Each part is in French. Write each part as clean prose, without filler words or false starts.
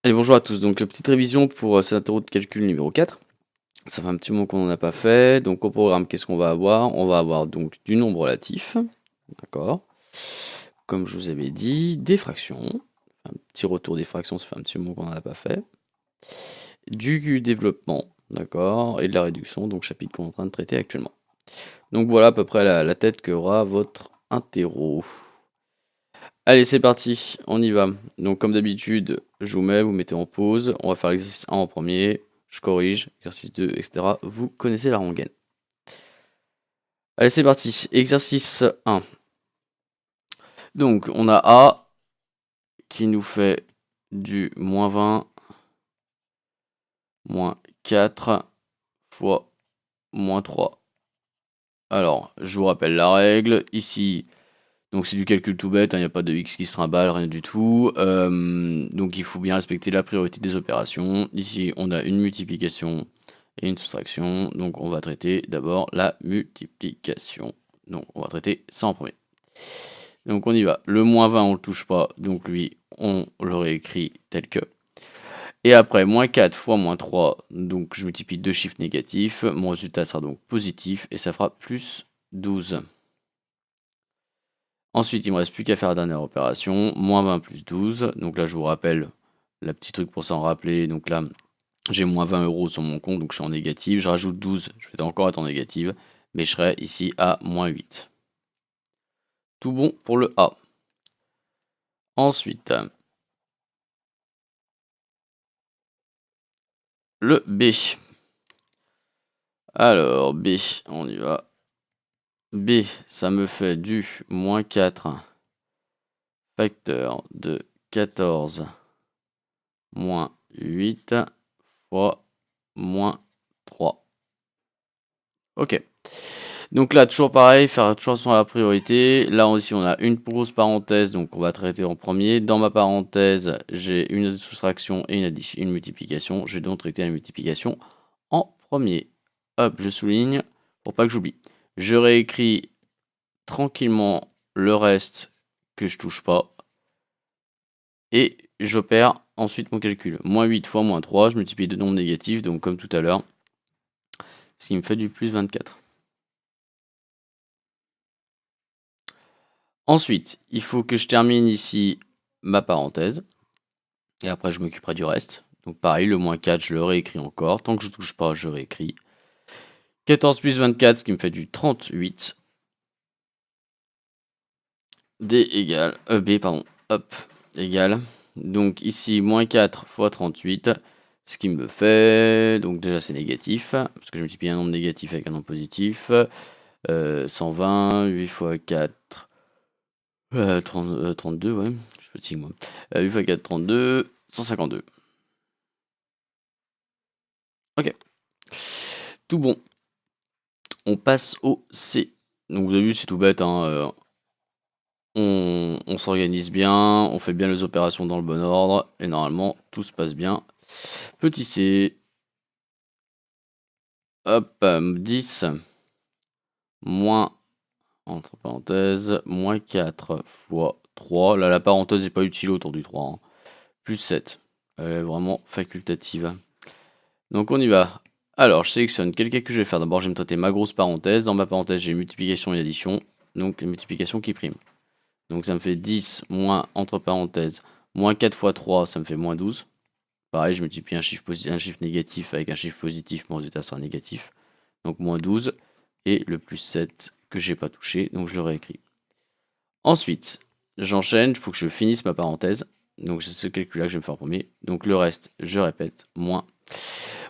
Allez, bonjour à tous. Donc, petite révision pour cet interro de calcul numéro 4. Ça fait un petit moment qu'on n'en a pas fait. Donc, au programme, qu'est-ce qu'on va avoir? On va avoir donc du nombre relatif. D'accord. Comme je vous avais dit, des fractions. Un petit retour des fractions, ça fait un petit moment qu'on n'en a pas fait. Du développement, d'accord. Et de la réduction, donc chapitre qu'on est en train de traiter actuellement. Donc, voilà à peu près la tête qu'aura votre interro. Allez, c'est parti, on y va. Donc, comme d'habitude, je vous mettez en pause. On va faire l'exercice 1 en premier. Je corrige, exercice 2, etc. Vous connaissez la rengaine. Allez, c'est parti. Exercice 1. Donc, on a A qui nous fait du moins 20 moins 4 fois moins 3. Alors, je vous rappelle la règle. Ici, donc c'est du calcul tout bête, il n'y a pas de x qui se trimballe, rien du tout. Donc il faut bien respecter la priorité des opérations. Ici, on a une multiplication et une soustraction. Donc on va traiter d'abord la multiplication. Donc on va traiter ça en premier. Donc on y va. Le moins 20, on le touche pas. Donc lui, on le réécrit tel que. Et après, moins 4 fois moins 3. Donc je multiplie deux chiffres négatifs. Mon résultat sera donc positif et ça fera plus 12. Ensuite, il me reste plus qu'à faire la dernière opération, moins 20 plus 12. Donc là, je vous rappelle, la petit truc pour s'en rappeler. Donc là, j'ai moins 20 euros sur mon compte, donc je suis en négative. Je rajoute 12, je vais encore être en négative, mais je serai ici à moins 8. Tout bon pour le A. Ensuite, le B. Alors, B, on y va. B, ça me fait du moins 4 facteur de 14 moins 8 fois moins 3. Ok. Donc là, toujours pareil, faire toujours sur la priorité. Là aussi, on a une grosse parenthèse, donc on va traiter en premier. Dans ma parenthèse, j'ai une soustraction et une addition, une multiplication. Je vais donc traiter la multiplication en premier. Hop, je souligne pour pas que j'oublie. Je réécris tranquillement le reste que je touche pas. Et j'opère ensuite mon calcul. Moins 8 fois moins 3, je multiplie deux nombres négatifs, donc comme tout à l'heure, ce qui me fait du plus 24. Ensuite, il faut que je termine ici ma parenthèse. Et après, je m'occuperai du reste. Donc pareil, le moins 4, je le réécris encore. Tant que je ne touche pas, je réécris. 14 plus 24, ce qui me fait du 38. B, pardon. Hop, égale. Donc ici, moins 4 fois 38. Ce qui me fait... Donc déjà, c'est négatif. Parce que je multiplie un nombre négatif avec un nombre positif. 120, 8 fois 4... 32, ouais. Je suis fatigué, moi. 8 fois 4, 32. 152. Ok. Tout bon. On passe au C. Donc vous avez vu, c'est tout bête, hein, on s'organise bien, on fait bien les opérations dans le bon ordre, et normalement, tout se passe bien. Petit C. Hop, 10. Moins, entre parenthèses, moins 4 fois 3. Là, la parenthèse n'est pas utile autour du 3, hein. Plus 7. Elle est vraiment facultative. Donc on y va. Alors, je sélectionne quel calcul je vais faire. D'abord, je vais me traiter ma grosse parenthèse. Dans ma parenthèse, j'ai multiplication et addition. Donc, multiplication qui prime. Donc, ça me fait 10 moins, entre parenthèses, moins 4 fois 3, ça me fait moins 12. Pareil, je multiplie un chiffre négatif avec un chiffre positif, mon résultat sera négatif. Donc, moins 12. Et le plus 7 que j'ai pas touché, donc je le réécris. Ensuite, j'enchaîne, il faut que je finisse ma parenthèse. Donc, c'est ce calcul-là que je vais me faire en premier. Donc, le reste, je répète, moins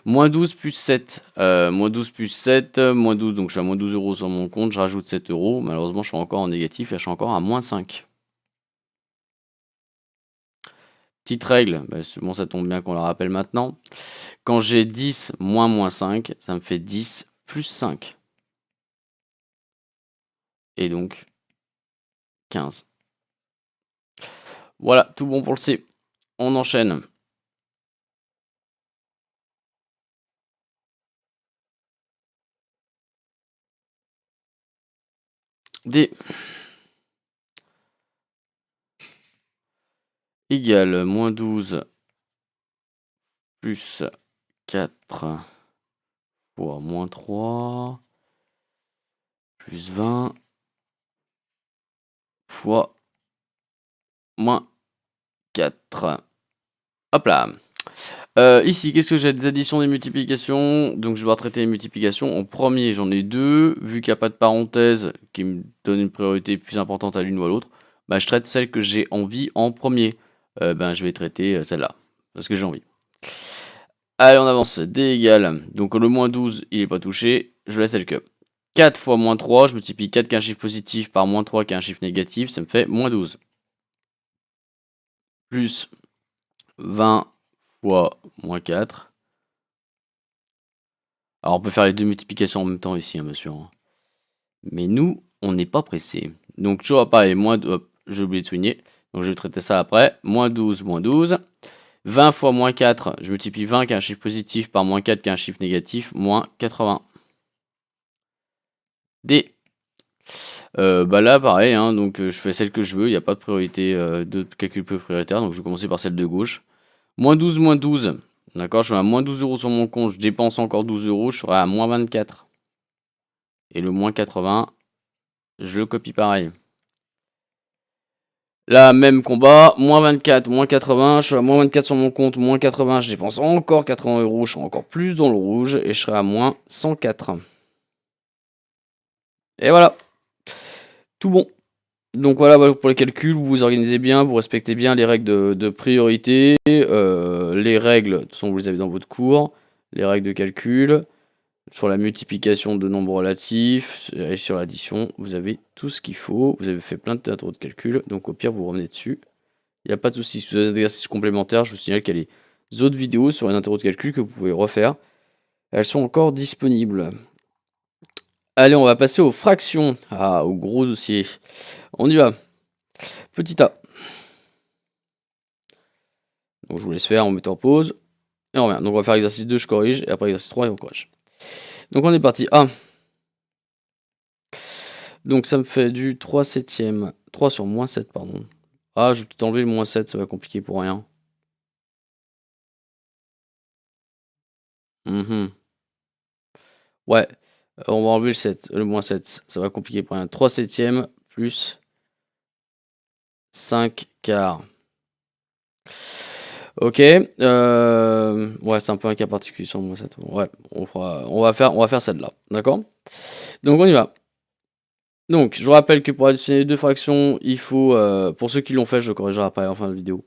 12 plus 7. Moins 12 plus 7. Moins 12, donc je suis à moins 12 euros sur mon compte. Je rajoute 7 euros. Malheureusement, je suis encore en négatif et je suis encore à moins 5. Petite règle, bon, ça tombe bien qu'on la rappelle maintenant. Quand j'ai 10 moins moins 5, ça me fait 10 plus 5. Et donc 15. Voilà, tout bon pour le C. On enchaîne. D égale moins 12 plus 4 fois moins 3 plus 20 fois moins 4. Hop là. Ici, qu'est-ce que j'ai? Des additions, des multiplications. Donc, je vais traiter les multiplications. En premier, j'en ai deux. Vu qu'il n'y a pas de parenthèse qui me donne une priorité plus importante à l'une ou à l'autre, bah, je traite celle que j'ai envie en premier. Je vais traiter celle-là. Parce que j'ai envie. Allez, on avance. D égale. Donc, le moins 12, il n'est pas touché. Je laisse tel que. 4 fois moins 3, je multiplie 4 qui est un chiffre positif par moins 3 qui est un chiffre négatif. Ça me fait moins 12. Plus 20 fois moins 4. Alors, on peut faire les deux multiplications en même temps ici, hein, bien sûr. Mais nous, on n'est pas pressé. Donc, toujours pareil, j'ai oublié de souligner. Donc, je vais traiter ça après. Moins 12, moins 12. 20 fois moins 4, je multiplie 20 qui est un chiffre positif par moins 4 qui est un chiffre négatif, moins 80. D. Là, pareil, hein, donc je fais celle que je veux. Il n'y a pas de priorité de calcul peu prioritaire. Donc, je vais commencer par celle de gauche. Moins 12, moins 12. D'accord, je suis à moins 12 euros sur mon compte. Je dépense encore 12 euros. Je serai à moins 24. Et le moins 80, je le copie pareil. Là, même combat, moins 24, moins 80, je suis à moins 24 sur mon compte, moins 80, je dépense encore 80 euros, je serai encore plus dans le rouge et je serai à moins 104. Et voilà, tout bon. Donc voilà pour les calculs, vous vous organisez bien, vous respectez bien les règles de priorité, les règles, de toute façon vous les avez dans votre cours, les règles de calcul, sur la multiplication de nombres relatifs, et sur l'addition, vous avez tout ce qu'il faut, vous avez fait plein de théâtres de calcul, donc au pire vous revenez dessus. Il n'y a pas de souci. Si vous avez des exercices complémentaires, je vous signale qu'il y a les autres vidéos sur les interros de calcul que vous pouvez refaire. Elles sont encore disponibles. Allez, on va passer aux fractions. Ah, au gros dossier. On y va. Petit a. Donc je vous laisse faire, on met en pause. Et on revient. Donc on va faire exercice 2, je corrige. Et après exercice 3, et on corrige. Donc on est parti. A. Donc ça me fait du 3 septième. 3 sur moins 7, pardon. Ah, je vais peut-être enlever le moins 7, ça va compliquer pour rien. Ouais, on va enlever le 7, le moins 7, ça va compliquer pour rien. 3 septièmes plus 5 quarts. Ok, ouais, c'est un peu un cas particulier sur le moins 7. Ouais, on va faire celle-là, d'accord? Donc on y va. Donc, je vous rappelle que pour additionner les deux fractions, il faut, pour ceux qui l'ont fait, je corrigerai après en fin de vidéo.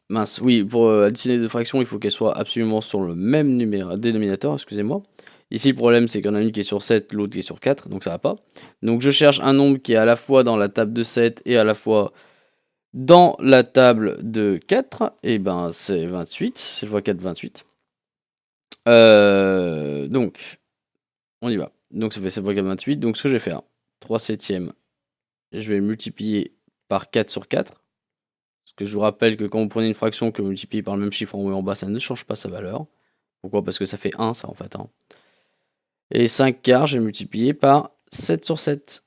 Mince, oui, pour additionner deux fractions, il faut qu'elles soient absolument sur le même dénominateur, excusez-moi. Ici, le problème, c'est qu'il y en a une qui est sur 7, l'autre qui est sur 4, donc ça va pas. Donc je cherche un nombre qui est à la fois dans la table de 7 et à la fois dans la table de 4. Et ben, c'est 28, 7 fois 4, 28. Donc, on y va. Donc ça fait 7 fois 4, 28. Donc ce que je vais faire, 3 septièmes, je vais multiplier par 4 sur 4. Parce que je vous rappelle que quand vous prenez une fraction que vous multipliez par le même chiffre en haut et en bas, ça ne change pas sa valeur. Pourquoi? Parce que ça fait 1, ça en fait. Hein. Et 5 quarts, je vais multiplier par 7 sur 7.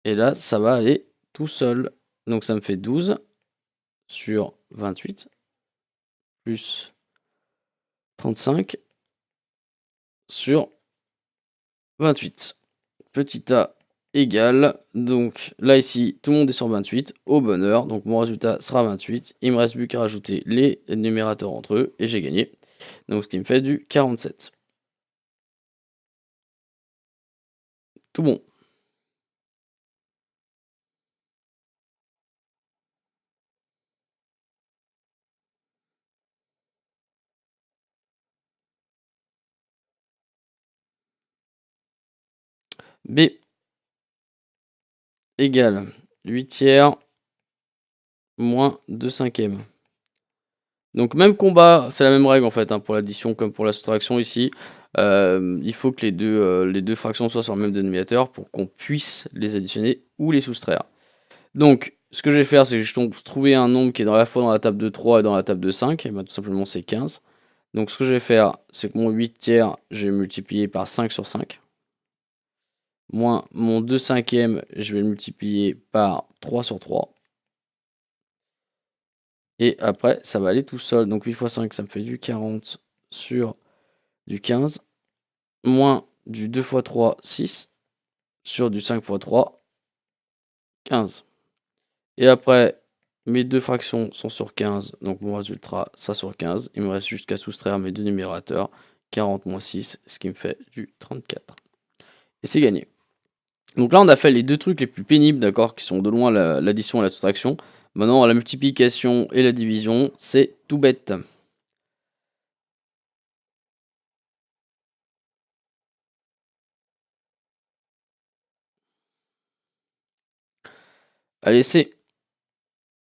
Et là, ça va aller tout seul. Donc ça me fait 12 sur 28 plus 35 sur 28. Petit a égale. Donc là, ici, tout le monde est sur 28 au bonheur. Donc mon résultat sera 28. Il me reste plus qu'à rajouter les numérateurs entre eux et j'ai gagné. Donc ce qui me fait du 47. Tout bon. B égale 8 tiers moins 2 cinquièmes. Donc même combat, c'est la même règle en fait hein, pour l'addition comme pour la soustraction ici. Il faut que les deux fractions soient sur le même dénominateur pour qu'on puisse les additionner ou les soustraire. Donc ce que je vais faire, c'est que je vais trouver un nombre qui est à la fois dans la table de 3 et dans la table de 5. Et bien, tout simplement c'est 15. Donc ce que je vais faire, c'est que mon 8 tiers, je vais multiplier par 5 sur 5. Moins mon 2 cinquièmes, je vais le multiplier par 3 sur 3. Et après, ça va aller tout seul. Donc 8 fois 5, ça me fait du 40 sur du 15. Moins du 2 fois 3, 6. Sur du 5 fois 3, 15. Et après, mes deux fractions sont sur 15. Donc mon résultat sera sur 15. Il me reste juste qu'à soustraire mes deux numérateurs. 40 moins 6, ce qui me fait du 34. Et c'est gagné. Donc là, on a fait les deux trucs les plus pénibles, d'accord, qui sont de loin l'addition et la soustraction. Maintenant, la multiplication et la division, c'est tout bête. Allez, c'est.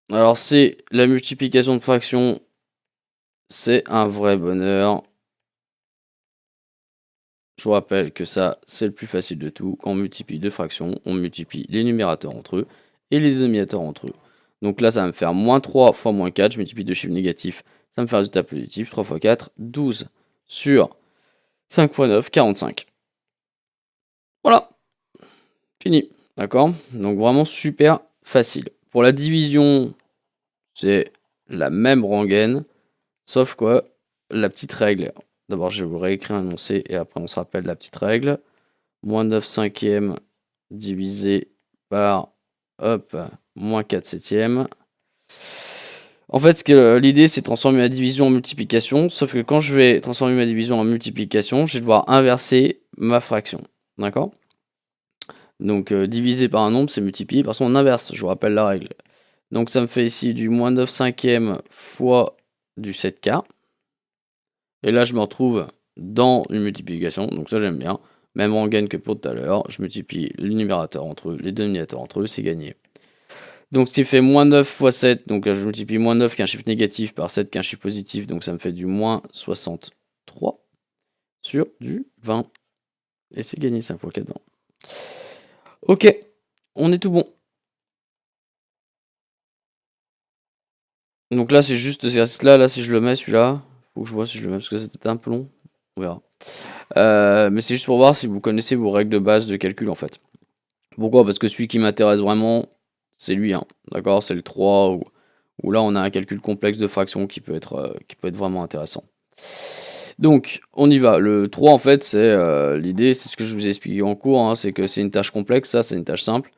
Alors, c'est la multiplication de fractions. C'est un vrai bonheur. Je vous rappelle que ça, c'est le plus facile de tout. Quand on multiplie deux fractions, on multiplie les numérateurs entre eux et les dénominateurs entre eux. Donc là, ça va me faire moins 3 fois moins 4. Je multiplie deux chiffres négatifs. Ça me fait un résultat positif. 3 fois 4, 12 sur 5 fois 9, 45. Voilà, fini. D'accord? Donc vraiment super facile. Pour la division, c'est la même rengaine, sauf quoi, la petite règle. D'abord, je vais vous réécrire un énoncé et après on se rappelle la petite règle. Moins 9 cinquièmes divisé par, hop, moins 4 septièmes. En fait, l'idée, c'est de transformer ma division en multiplication, sauf que quand je vais transformer ma division en multiplication, je vais devoir inverser ma fraction. D'accord? Donc, diviser par un nombre, c'est multiplier par son inverse. Je vous rappelle la règle. Donc, ça me fait ici du moins 9 cinquièmes fois du 7K. Et là, je me retrouve dans une multiplication. Donc, ça, j'aime bien. Même rengaine que pour tout à l'heure. Je multiplie les numérateurs entre eux, les dénominateurs entre eux, c'est gagné. Donc, ce qui fait moins 9 fois 7. Donc, je multiplie moins 9 qu'un chiffre négatif par 7 qu'un chiffre positif. Donc, ça me fait du moins 63 sur du 20. Et c'est gagné 5 fois 4, 20. Ok, on est tout bon. Donc là, c'est juste cet exercice-là. Là, si je le mets, celui-là, faut que je vois si je le mets parce que c'est peut-être un peu long. On verra. Mais c'est juste pour voir si vous connaissez vos règles de base de calcul en fait. Pourquoi? Parce que celui qui m'intéresse vraiment, c'est lui. Hein. D'accord? C'est le 3 où là on a un calcul complexe de fractions qui peut être vraiment intéressant. Donc, on y va. Le 3 en fait, c'est l'idée, c'est ce que je vous ai expliqué en cours, hein, c'est que c'est une tâche complexe, ça c'est une tâche simple.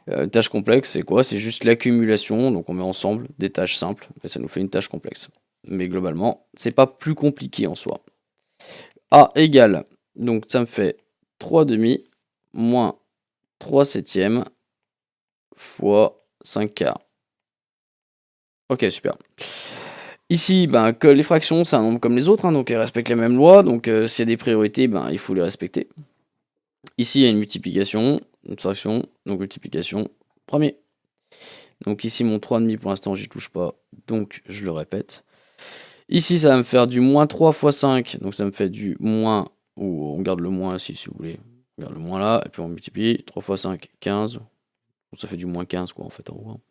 Une tâche complexe, c'est quoi? C'est juste l'accumulation, donc on met ensemble des tâches simples, et ça nous fait une tâche complexe. Mais globalement, c'est pas plus compliqué en soi. A égale, donc ça me fait 3 demi moins 3 septièmes fois 5 quarts. Ok, super. Ici, ben, que les fractions, c'est un nombre comme les autres, hein, donc elles respectent les mêmes lois, donc s'il y a des priorités, ben, il faut les respecter. Ici, il y a une multiplication, une fraction, donc multiplication, premier. Donc ici, mon 3,5 pour l'instant, j'y touche pas, donc je le répète. Ici, ça va me faire du moins 3 fois 5, donc ça me fait du moins, ou on garde le moins ici si vous voulez. On garde le moins là, et puis on multiplie, 3 fois 5, 15. Donc ça fait du moins 15 quoi en fait en gros.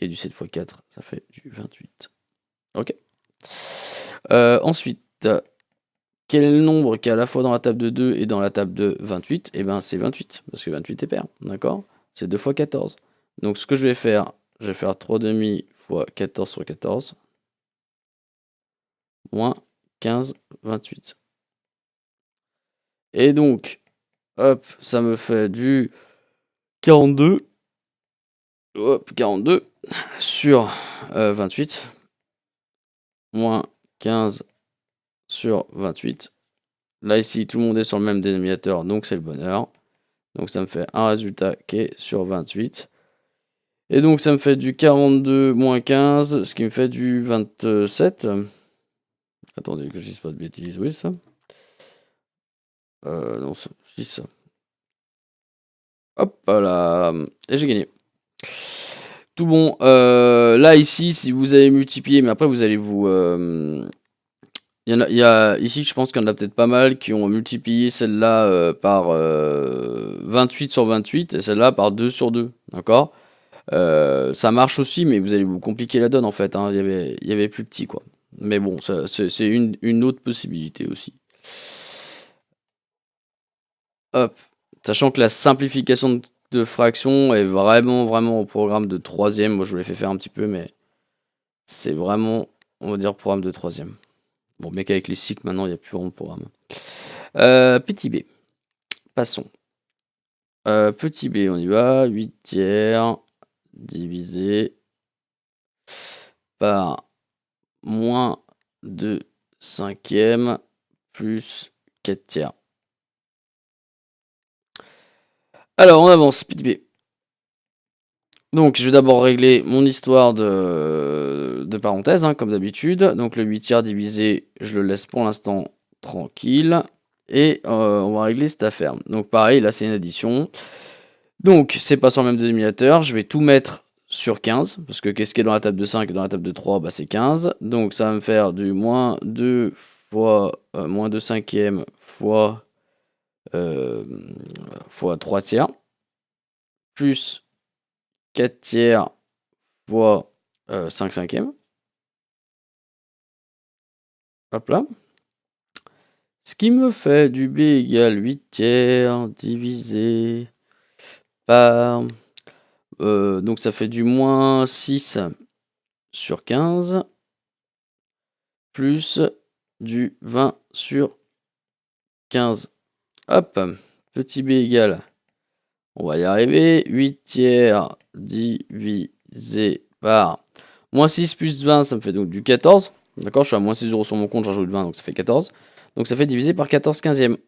Et du 7 fois 4, ça fait du 28. Ok. Ensuite, quel est le nombre qui est à la fois dans la table de 2 et dans la table de 28? Eh bien c'est 28, parce que 28 est pair, d'accord? C'est 2 fois 14. Donc ce que je vais faire 3 demi fois 14 sur 14, moins 15, 28. Et donc, hop, ça me fait du 42. Hop, 42 sur 28. Moins 15 sur 28. Là, ici, tout le monde est sur le même dénominateur, donc c'est le bonheur. Donc ça me fait un résultat qui est sur 28. Et donc ça me fait du 42 moins 15, ce qui me fait du 27. Attendez que je dise pas de bêtises, oui ça. Non, c'est 6. Hop là. Et j'ai gagné. Tout bon. Là, ici, si vous avez multiplié, mais après vous allez vous... il y a ici, je pense qu'il y en a peut-être pas mal qui ont multiplié celle-là par 28 sur 28 et celle-là par 2 sur 2. D'accord? Ça marche aussi, mais vous allez vous compliquer la donne en fait. Hein. Il y avait plus petit quoi. Mais bon, c'est une autre possibilité aussi. Hop. Sachant que la simplification de fraction est vraiment, vraiment au programme de troisième. Moi, je vous l'ai fait faire un petit peu, mais C'est vraiment, on va dire, programme de troisième. Bon, bien qu'avec les cycles, maintenant, il n'y a plus vraiment de programme. Petit b. Passons. Petit b, on y va. 8 tiers divisé par moins 2 cinquièmes plus 4 tiers. Alors, on avance, petit b. Donc, je vais d'abord régler mon histoire de parenthèse, hein, comme d'habitude. Donc, le 8 tiers divisé, je le laisse pour l'instant tranquille. Et on va régler cette affaire. Donc, pareil, là, c'est une addition. Donc, c'est pas sur le même dénominateur. Je vais tout mettre sur 15. Parce que qu'est-ce qui est dans la table de 5 et dans la table de 3, bah, c'est 15. Donc, ça va me faire du moins 2 fois moins 2 cinquièmes fois 3 tiers. Plus 4 tiers fois 5 cinquièmes. Hop là. Ce qui me fait du b égale 8 tiers divisé par... donc ça fait du moins 6 sur 15 plus du 20 sur 15. Hop, petit b égale, on va y arriver, 8 tiers divisé par moins 6 plus 20, ça me fait donc du 14. D'accord, je suis à moins 6 € sur mon compte, j'en rajoute 20, donc ça fait 14. Donc ça fait divisé par 14 quinzième.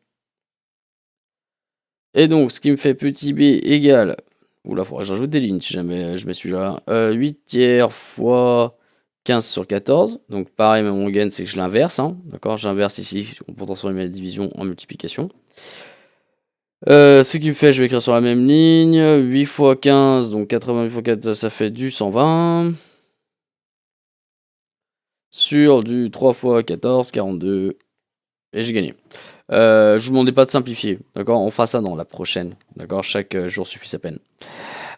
Et donc, ce qui me fait petit b égale... Oula, faudrait que j'ajoute des lignes si jamais je mets celui-là. 8 tiers fois 15 sur 14. Donc pareil, mais mon gain, c'est que je l'inverse. Hein. D'accord, j'inverse ici pour transformer la division en multiplication. Ce qui me fait, je vais écrire sur la même ligne. 8 fois 15, donc 88 fois 4, ça fait du 120. Sur du 3 fois 14, 42. Et j'ai gagné. Je vous demandais pas de simplifier. D'accord, on fera ça dans la prochaine. D'accord, chaque jour suffit sa peine.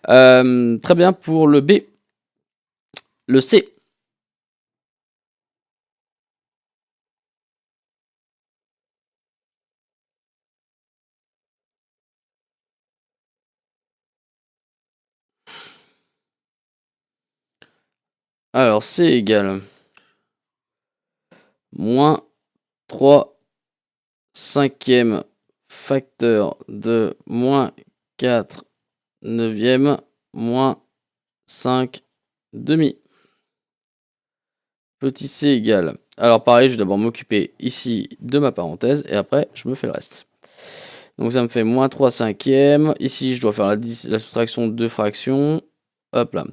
Très bien pour le B. Le C. Alors, C égale moins 3 cinquièmes facteur de moins 4 neuvième moins 5 demi. Petit c égale. Alors pareil, je vais d'abord m'occuper ici de ma parenthèse et après je me fais le reste. Donc ça me fait moins 3 cinquièmes. Ici, je dois faire la soustraction de deux fractions. Hop là.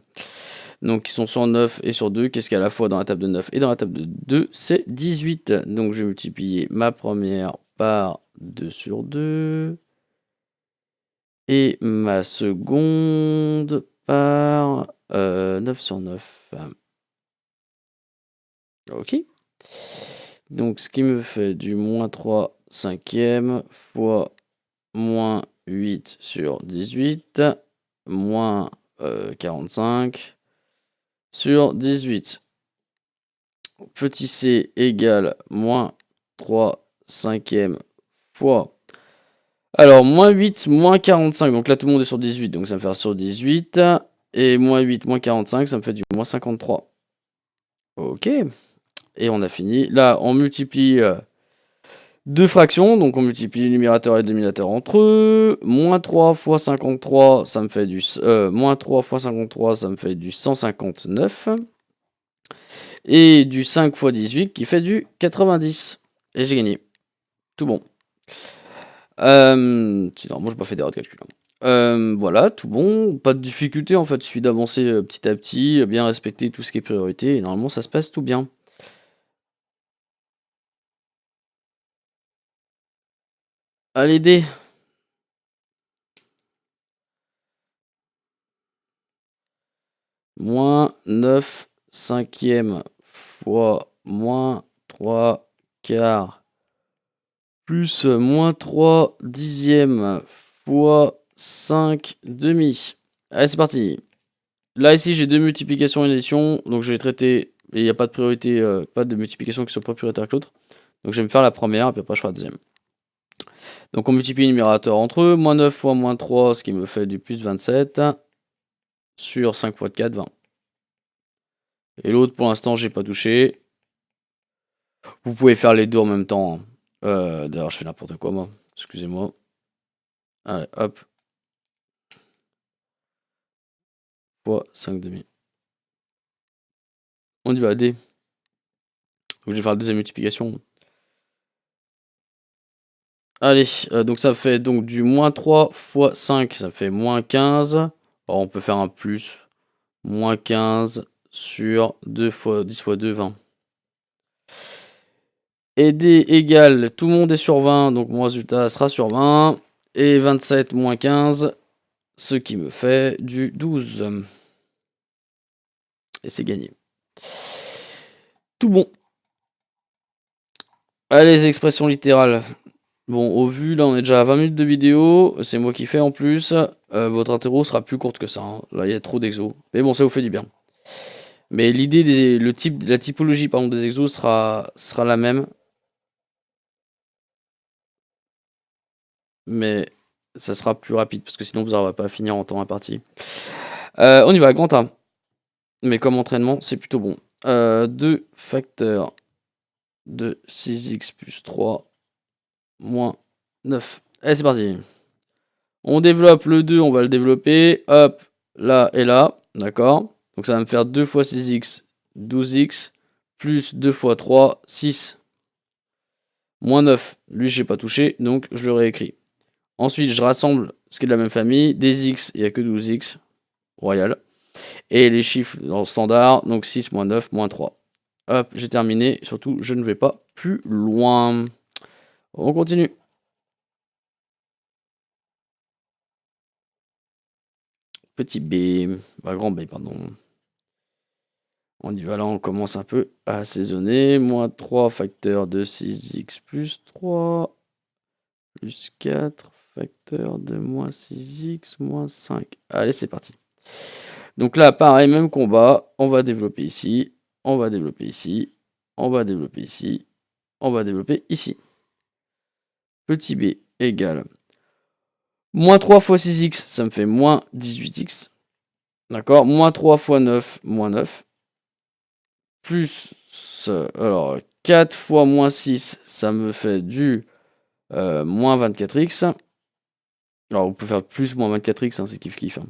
Donc ils sont sur 9 et sur 2. Qu'est-ce qu'il y a à la fois dans la table de 9 et dans la table de 2? C'est 18. Donc je vais multiplier ma première par 2 sur 2. Et ma seconde par 9 sur 9. Ok. Donc ce qui me fait du moins 3 cinquièmes fois moins 8 sur 18 moins 45 sur 18. Petit c égale moins 3 cinquièmes fois... Alors, moins 8, moins 45. Donc là, tout le monde est sur 18. Donc ça me fait sur 18. Et moins 8, moins 45, ça me fait du moins 53. Ok. Et on a fini. Là, on multiplie deux fractions. Donc on multiplie le numérateur et le dénominateur entre eux. Moins 3 fois 53, ça me fait du... moins 3 fois 53, ça me fait du 159. Et du 5 fois 18 qui fait du 90. Et j'ai gagné. Tout bon. Sinon, moi, j'ai pas fait d'erreur de calcul. Voilà, tout bon. Pas de difficulté, en fait. Il suffit d'avancer petit à petit, bien respecter tout ce qui est priorité. Et normalement, ça se passe tout bien. Allez, D. Moins 9 cinquièmes fois moins 3 quarts plus moins 3 dixièmes fois 5 demi. Allez, c'est parti. Là, ici, j'ai deux multiplications et une addition. Donc, je vais traiter. Et il n'y a pas de priorité, pas de multiplication qui soit plus prioritaire que l'autre. Donc, je vais me faire la première, puis après, je ferai la deuxième. Donc, on multiplie les numérateurs entre eux. Moins 9 fois moins 3, ce qui me fait du plus 27. Sur 5 fois 4, 20. Et l'autre, pour l'instant, j'ai pas touché. Vous pouvez faire les deux en même temps, hein. D'ailleurs, je fais n'importe quoi, moi. Excusez-moi. Allez, hop. Fois 5,5. On y va, D. Donc, je vais faire la deuxième multiplication. Allez, donc ça fait donc du moins 3 fois 5, ça fait moins 15. Alors, on peut faire un plus. Moins 15 sur 2 fois 10 fois 2, 20. Et D égale, tout le monde est sur 20, donc mon résultat sera sur 20. Et 27 moins 15, ce qui me fait du 12. Et c'est gagné. Tout bon. Allez, les expressions littérales. Bon, au vu, là, on est déjà à 20 minutes de vidéo. C'est moi qui fais en plus. Votre interro sera plus courte que ça, hein. Là, il y a trop d'exos. Mais bon, ça vous fait du bien. Mais l'idée, la typologie pardon, des exos sera la même. Mais ça sera plus rapide parce que sinon vous n'arriverez pas à finir en temps imparti. On y va, grand A. Mais comme entraînement, c'est plutôt bon. 2 facteurs de 6x plus 3 moins 9. Allez, c'est parti. On développe le 2, on va le développer. Hop, là et là. D'accord. Donc ça va me faire 2 fois 6x, 12x, plus 2 fois 3, 6. Moins 9. Lui, je n'ai pas touché, donc je le réécris. Ensuite, je rassemble ce qui est de la même famille. Des x, il n'y a que 12x. Royal. Et les chiffres en standard, donc 6 moins 9 moins 3. Hop, j'ai terminé. Surtout, je ne vais pas plus loin. On continue. Petit b, grand b, pardon. On y va là, on commence un peu à assaisonner. Moins 3 facteur de 6x plus 3. Plus 4 facteur de moins 6x moins 5. Allez, c'est parti. Donc là, pareil, même combat. On va développer ici. On va développer ici. On va développer ici. On va développer ici. Petit b égale moins 3 fois 6x, ça me fait moins 18x. D'accord. Moins 3 fois 9, moins 9. Plus, alors, 4 fois moins 6, ça me fait du moins 24x. Alors, vous pouvez faire plus moins 24x, hein, c'est kiff-kiff. Hein.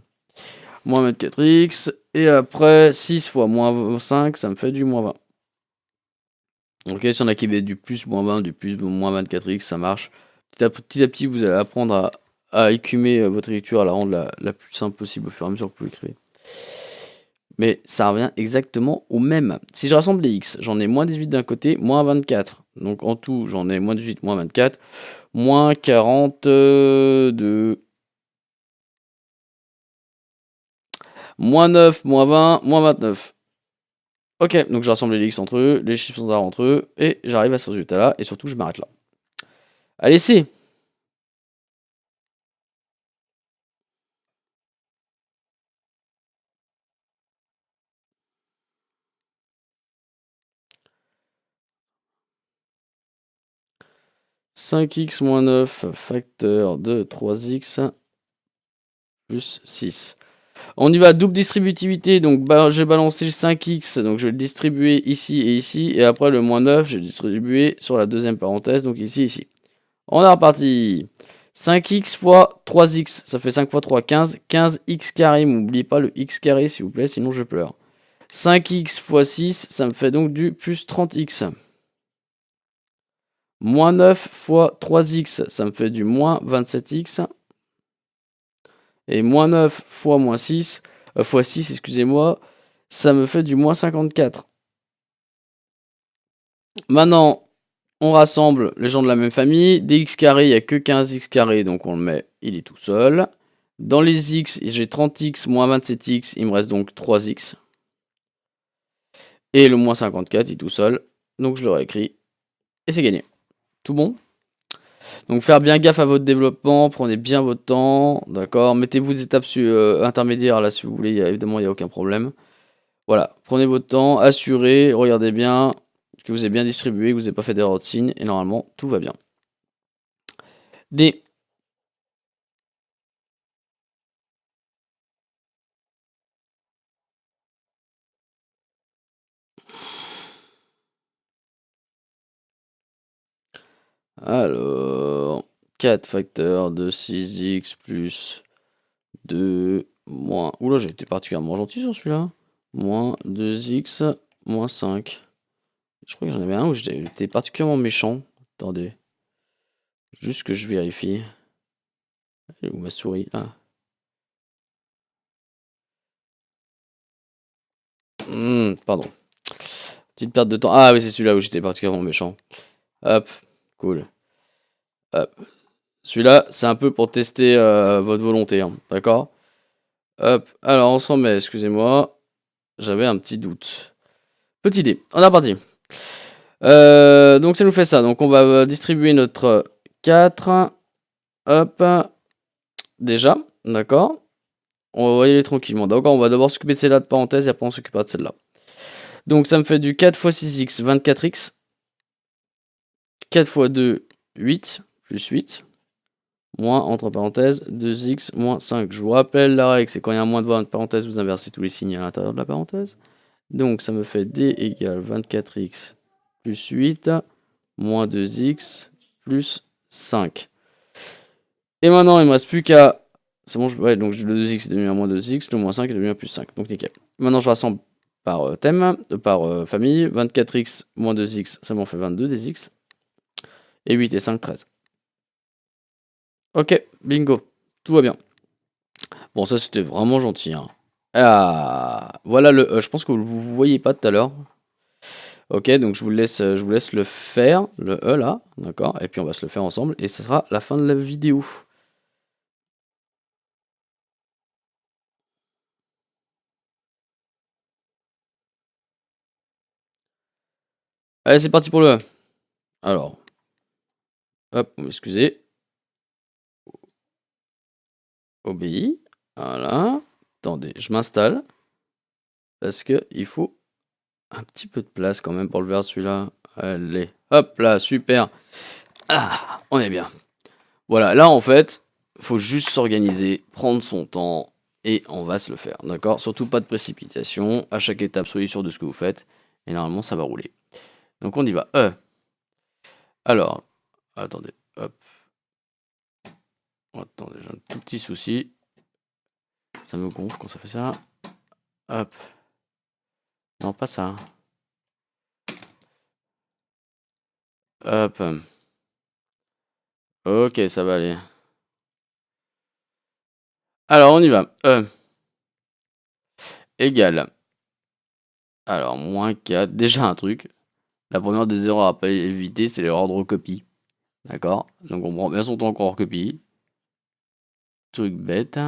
Moins 24x. Et après, 6 fois moins 5, ça me fait du moins 20. Ok, si on a qui met du plus moins 20, du plus moins 24x, ça marche. Petit à petit, vous allez apprendre à écumer votre écriture, à la rendre la plus simple possible au fur et à mesure que vous l'écrivez. Mais ça revient exactement au même. Si je rassemble les x, j'en ai moins 18 d'un côté, moins 24. Donc en tout, j'en ai moins 18, moins 24, moins 42, moins 9, moins 20, moins 29. Ok, donc je rassemble les x entre eux, les chiffres standards entre eux, et j'arrive à ce résultat-là, et surtout je m'arrête là. Allez, c'est 5x moins 9 facteur de 3x plus 6. On y va, double distributivité, donc j'ai balancé le 5x, donc je vais le distribuer ici et ici, et après le moins 9, je vais le distribuer sur la deuxième parenthèse, donc ici et ici. On est reparti. 5x fois 3x, ça fait 5 fois 3, 15. 15x carré, n'oubliez pas le x carré s'il vous plaît, sinon je pleure. 5x fois 6, ça me fait donc du plus 30x. Moins 9 fois 3x, ça me fait du moins 27x. Et moins 9 fois moins 6, fois 6, excusez-moi, ça me fait du moins 54. Maintenant, on rassemble les gens de la même famille. Dx carré, il n'y a que 15x carré, donc on le met, il est tout seul. Dans les x, j'ai 30x moins 27x, il me reste donc 3x. Et le moins 54, il est tout seul, donc je le réécris. Et c'est gagné. Tout bon. Donc faire bien gaffe à votre développement, prenez bien votre temps, d'accord. Mettez-vous des étapes intermédiaires là si vous voulez, évidemment il n'y a aucun problème. Voilà, prenez votre temps, assurez, regardez bien que vous avez bien distribué, que vous n'avez pas fait d'erreur de signe, et normalement tout va bien. D. Alors, 4 facteurs de 6x plus 2 moins... Oula, j'ai été particulièrement gentil sur celui-là. Moins 2x moins 5. Je crois que j'en avais un où j'étais particulièrement méchant. Attendez. Juste que je vérifie. Où ma souris là. Pardon. Petite perte de temps. Ah oui, c'est celui-là où j'étais particulièrement méchant. Hop, cool. Hop. Celui-là, c'est un peu pour tester votre volonté, hein, d'accord? Hop, alors on s'en met, excusez-moi. J'avais un petit doute. Petit dé, on est parti. Donc ça nous fait ça. Donc on va distribuer notre 4. Hop. Déjà, d'accord? On va y aller tranquillement. D'accord, on va d'abord s'occuper de celle-là de parenthèse et après on s'occupera de celle-là. Donc ça me fait du 4 x 6x, 24x. 4 x 2, 8, plus 8. Moins, entre parenthèses, 2x moins 5. Je vous rappelle la règle, c'est quand il y a un moins devant une parenthèse, vous inversez tous les signes à l'intérieur de la parenthèse. Donc ça me fait d égale 24x plus 8 moins 2x plus 5. Et maintenant, il me reste plus qu'à... C'est bon, ouais, donc le 2x est devenu un moins 2x, le moins 5 est devenu un plus 5. Donc nickel. Maintenant, je rassemble par thème, par famille. 24x moins 2x, ça m'en fait 22 des x. Et 8 et 5, 13. Ok, bingo. Tout va bien. Bon, ça c'était vraiment gentil. Hein. Ah, voilà le E. Je pense que vous ne voyez pas tout à l'heure. Ok, donc je vous laisse le faire, le E là, d'accord. Et puis on va se le faire ensemble et ce sera la fin de la vidéo. Allez, c'est parti pour le E. Alors, hop, excusez. Obéis. Voilà. Attendez, je m'installe. Parce que il faut un petit peu de place quand même pour le faire celui-là. Allez, hop là, super. Ah, on est bien. Voilà, là en fait, faut juste s'organiser, prendre son temps et on va se le faire, d'accord? Surtout pas de précipitation, à chaque étape soyez sûr de ce que vous faites et normalement ça va rouler. Donc on y va. Alors, attendez, hop. Attendez, j'ai un tout petit souci. Ça me gonfle quand ça fait ça. Hop. Non, pas ça. Hop. Ok, ça va aller. Alors, on y va. Égale. Alors, moins 4. Déjà un truc. La première des erreurs à pas éviter, c'est l'erreur de recopie. D'accord? Donc, on prend bien son temps qu'on recopie. Truc bête.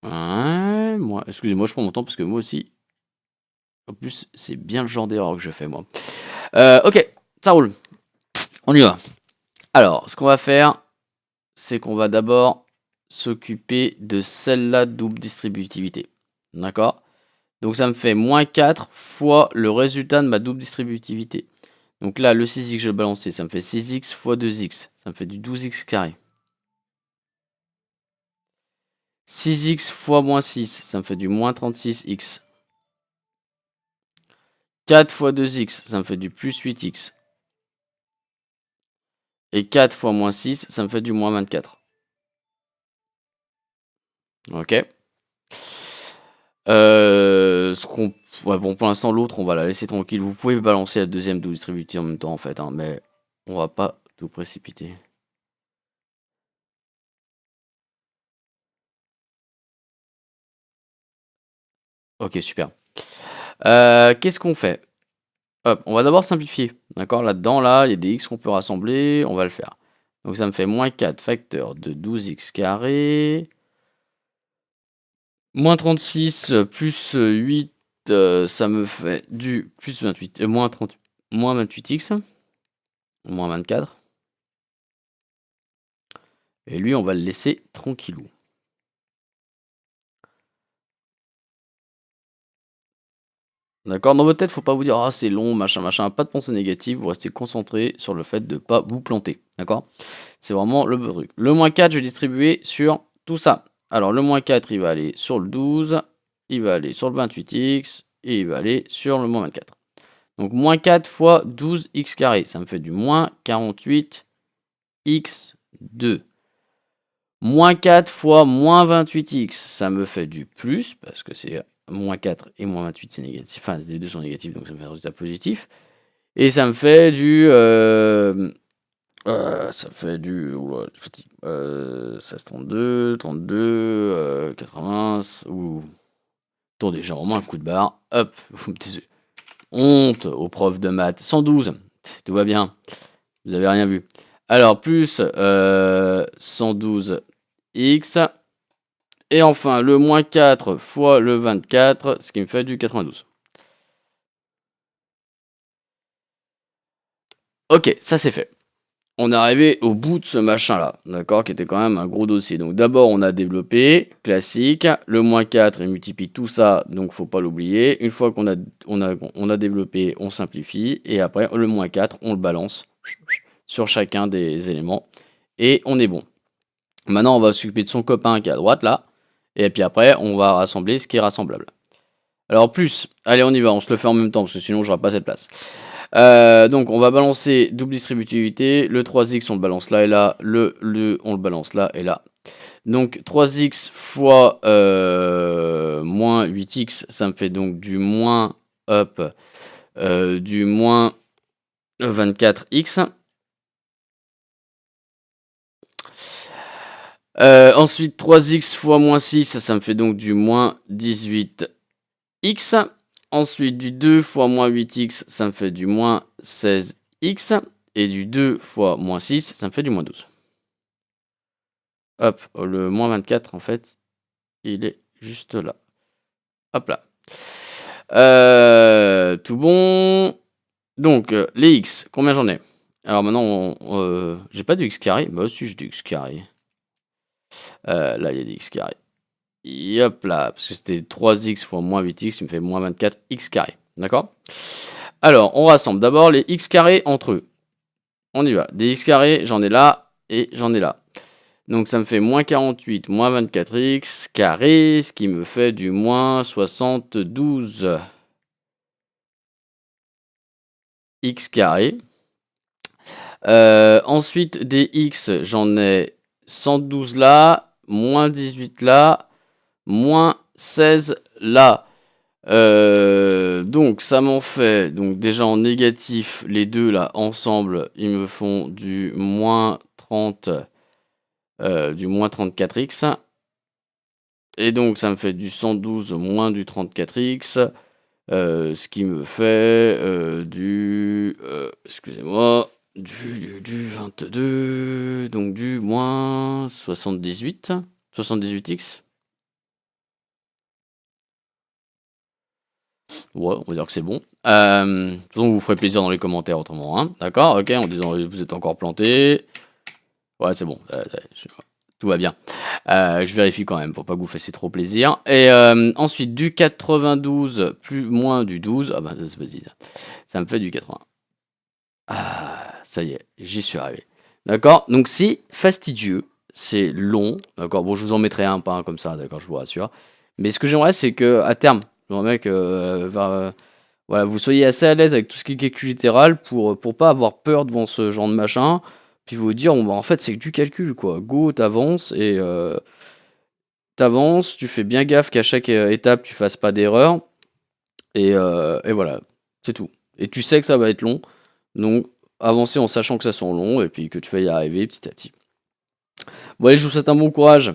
Ouais, moi, excusez-moi, je prends mon temps parce que moi aussi. En plus, c'est bien le genre d'erreur que je fais, moi. Ok, ça roule. On y va. Alors, ce qu'on va faire, c'est qu'on va d'abord s'occuper de celle-là double distributivité. D'accord? Donc ça me fait moins 4 fois le résultat de ma double distributivité. Donc là, le 6x, je vais le balancer. Ça me fait 6x fois 2x. Ça me fait du 12x carré. 6x fois moins 6, ça me fait du moins 36x. 4 fois 2x, ça me fait du plus 8x. Et 4 fois moins 6, ça me fait du moins 24. Ok. Ouais, bon, pour l'instant, l'autre, on va la laisser tranquille. Vous pouvez balancer la deuxième double distributive en même temps, en fait. Hein, mais on va pas tout précipiter. Ok, super. Qu'est-ce qu'on fait? Hop, on va d'abord simplifier. D'accord? Là-dedans, là, il y a des x qu'on peut rassembler. On va le faire. Donc ça me fait moins 4 facteur de 12x carré. Moins 36 plus 8, ça me fait du plus 28. Moins 28x. Moins 24. Et lui, on va le laisser tranquillou. D'accord? Dans votre tête, faut pas vous dire ah c'est long, machin, machin, pas de pensée négative, vous restez concentré sur le fait de pas vous planter. D'accord? C'est vraiment le truc. Le moins 4, je vais distribuer sur tout ça. Alors, le moins 4, il va aller sur le 12, il va aller sur le 28x, et il va aller sur le moins 24. Donc, moins 4 fois 12x carré, ça me fait du moins 48x2. Moins 4 fois moins 28x, ça me fait du plus, parce que c'est moins 4 et moins 28, c'est négatif. Enfin, les deux sont négatifs, donc ça me fait un résultat positif. Et ça me fait du... ça fait du... Oula, 16, 32, 32, 80... Ouh. Attendez, j'ai vraiment un coup de barre. Hop, honte aux profs de maths. 112, tout va bien. Vous avez rien vu. Alors, plus 112x. Et enfin, le moins 4 fois le 24, ce qui me fait du 92. Ok, ça c'est fait. On est arrivé au bout de ce machin-là, d'accord, qui était quand même un gros dossier. Donc d'abord, on a développé, classique, le moins 4, il multiplie tout ça, donc faut pas l'oublier. Une fois qu'on a développé, on simplifie, et après, le moins 4, on le balance sur chacun des éléments, et on est bon. Maintenant, on va s'occuper de son copain qui est à droite, là, et puis après, on va rassembler ce qui est rassemblable. Alors plus, allez on y va, on se le fait en même temps, parce que sinon j'aurai pas cette place. Donc on va balancer double distributivité, le 3x on le balance là et là, le on le balance là et là. Donc 3x fois moins 8x, ça me fait donc du moins, du moins 24x. Ensuite 3x fois moins 6, ça me fait donc du moins 18x. Ensuite, du 2 fois moins 8x, ça me fait du moins 16x. Et du 2 fois moins 6, ça me fait du moins 12. Hop, le moins 24, en fait, il est juste là. Hop là. Tout bon. Donc, les x, combien j'en ai? Alors maintenant, j'ai pas de x carré. Bah si, j'ai du x carré. Là, il y a des x carré. Et hop là, parce que c'était 3x fois moins 8x, il me fait moins 24x carré. D'accord? Alors, on rassemble d'abord les x carrés entre eux. On y va. Des x carrés, j'en ai là et j'en ai là. Donc ça me fait moins 48, moins 24x carré, ce qui me fait du moins 72 x carré. Ensuite, des x, j'en ai 112 là, moins 18 là, moins 16 là. Donc ça m'en fait, donc déjà en négatif, les deux là ensemble, ils me font du moins 30, du moins 34x. Et donc ça me fait du 112 moins du 34x, ce qui me fait du, excusez-moi, du 22, donc du moins 78x. Ouais, on va dire que c'est bon. De toute façon, vous ferez plaisir dans les commentaires autrement, hein. D'accord? Ok, en disant vous êtes encore planté. Ouais, c'est bon. Tout va bien. Je vérifie quand même pour pas que vous fassiez trop plaisir. Et ensuite, du 92 plus moins du 12. Ah bah, vas-y. Ça me fait du 80. Ah, ça y est, j'y suis arrivé. D'accord? Donc, c'est fastidieux. C'est long. D'accord? Bon, je vous en mettrai un pas comme ça, d'accord? Je vous rassure. Mais ce que j'aimerais, c'est que à terme, j'aimerais que voilà, vous soyez assez à l'aise avec tout ce qui est calcul littéral pour pas avoir peur devant ce genre de machin. Puis vous dire, bon, bah, en fait, c'est que du calcul, quoi. Go, t'avances et t'avances, tu fais bien gaffe qu'à chaque étape, tu fasses pas d'erreur. Et voilà, c'est tout. Et tu sais que ça va être long. Donc, avancer en sachant que ça sent long et puis que tu vas y arriver petit à petit. Bon, allez, je vous souhaite un bon courage.